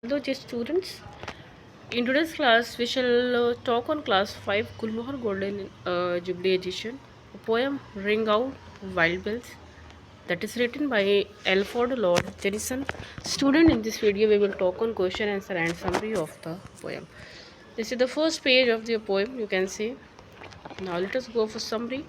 Hello, dear students. In today's class, we shall talk on class 5 Gulmohar Golden Jubilee Edition, a poem Ring Out Wild Bells that is written by Alfred Lord Tennyson. Student, in this video, we will talk on question, answer, and summary of the poem. This is the first page of the poem, you can see. Now, let us go for summary.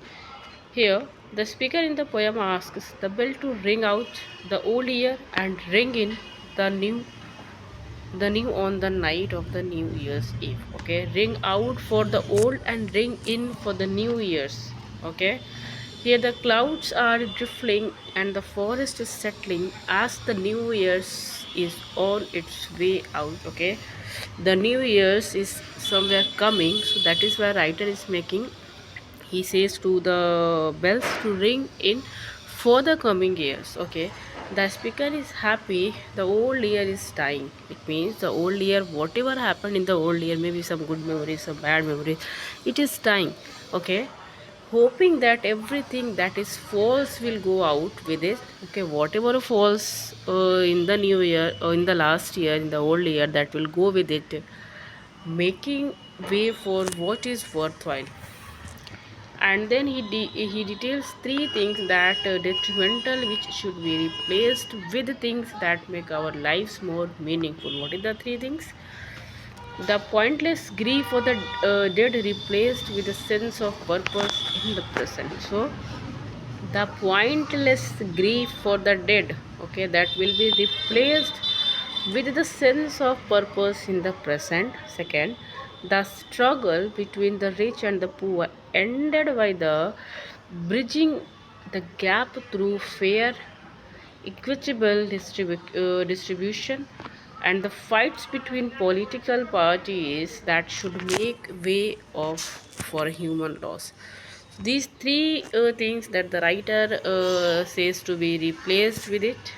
Here, the speaker in the poem asks the bell to ring out the old year and ring in the new on the night of the New Year's Eve. Okay, ring out for the old and ring in for the New Year's. Okay, here the clouds are drifting and the forest is settling as the New Year's is on its way out. Okay, the New Year's is somewhere coming, so that is why writer is making, he says to the bells to ring in for the coming years. Okay, the speaker is happy the old year is dying. It means the old year, whatever happened in the old year, maybe some good memories, some bad memories, it is dying. Okay, hoping that everything that is false will go out with it. Okay, whatever false in the new year or in the last year, in the old year, that will go with it, making way for what is worthwhile. And then he details three things that detrimental, which should be replaced with things that make our lives more meaningful. What are the three things? The pointless grief for the dead replaced with a sense of purpose in the present. So the pointless grief for the dead, okay, that will be replaced with the sense of purpose in the present. Second, the struggle between the rich and the poor ended by the bridging the gap through fair equitable distribution, and the fights between political parties that should make way of for human loss. These three things that the writer says to be replaced with it.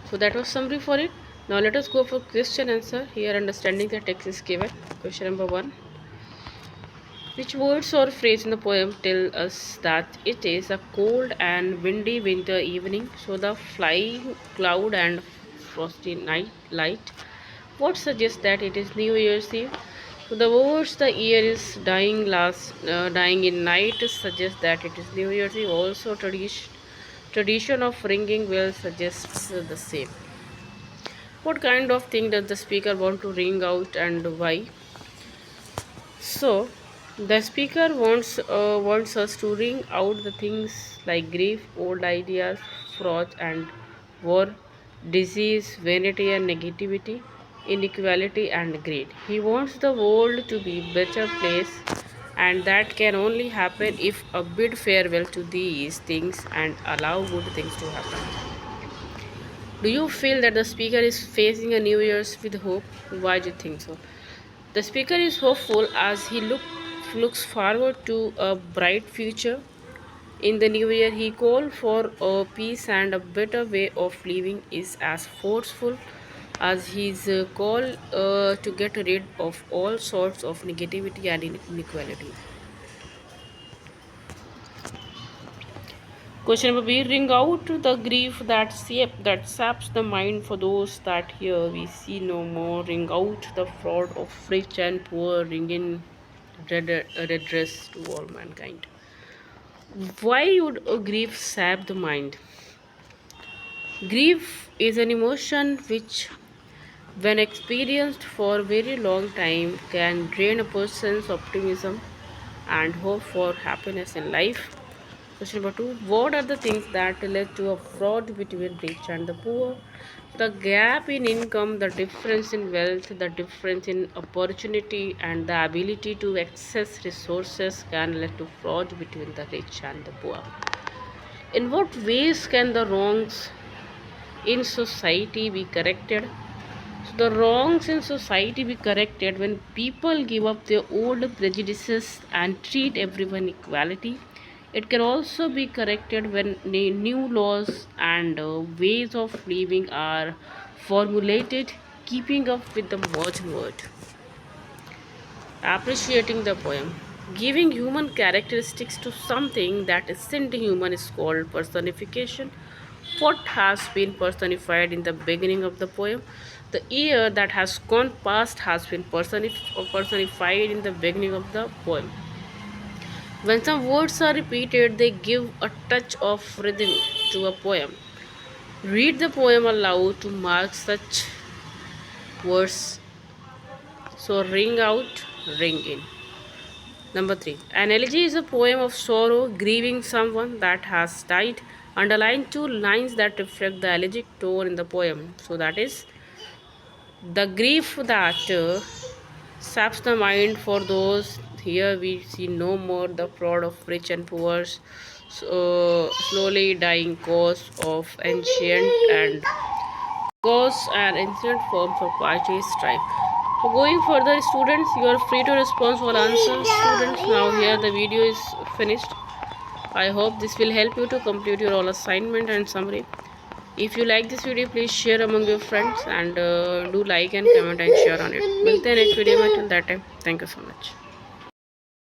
So that was summary for it. Now let us go for question answer. Here understanding the text is given. Question number 1. Which words or phrase in the poem tell us that it is a cold and windy winter evening? So the flying cloud and frosty night light. What suggests that it is New Year's Eve? So the words the year is dying in night suggests that it is New Year's Eve. Also tradition of ringing bells suggests the same. What kind of thing does the speaker want to ring out and why? So, the speaker wants us to ring out the things like grief, old ideas, fraud and war, disease, vanity and negativity, inequality and greed. He wants the world to be a better place, and that can only happen if a bid farewell to these things and allow good things to happen. Do you feel that the speaker is facing a New Year's with hope? Why do you think so? The speaker is hopeful as he looks forward to a bright future. In the new year, he called for a peace and a better way of living is as forceful as his call to get rid of all sorts of negativity and inequality. Question number B. Ring out the grief that saps the mind for those that here we see no more. Ring out the fraud of rich and poor. Ring in redress to all mankind. Why would a grief sap the mind? Grief is an emotion which, when experienced for a very long time, can drain a person's optimism and hope for happiness in life. Question number 2. What are the things that led to a fraud between rich and the poor? The gap in income, the difference in wealth, the difference in opportunity, and the ability to access resources can lead to fraud between the rich and the poor. In what ways can the wrongs in society be corrected? So the wrongs in society be corrected when people give up their old prejudices and treat everyone equality. It can also be corrected when new laws and ways of living are formulated, keeping up with the modern world. Appreciating the poem. Giving human characteristics to something that isn't human is called personification. What has been personified in the beginning of the poem? The year that has gone past has been personified in the beginning of the poem. When some words are repeated, they give a touch of rhythm to a poem. Read the poem aloud to mark such words. So, ring out, ring in. Number three, an elegy is a poem of sorrow, grieving someone that has died. Underline two lines that reflect the elegic tone in the poem. So, that is the grief that saps the mind for those. Here we see no more the fraud of rich and poor, so slowly dying cause and ancient forms of party strife. So going further, students, you are free to respond all answers. Students, now here the video is finished. I hope this will help you to complete your all assignment and summary. If you like this video, please share among your friends and do like and comment and share on it. मिलते हैं next video में till that time. Thank you so much.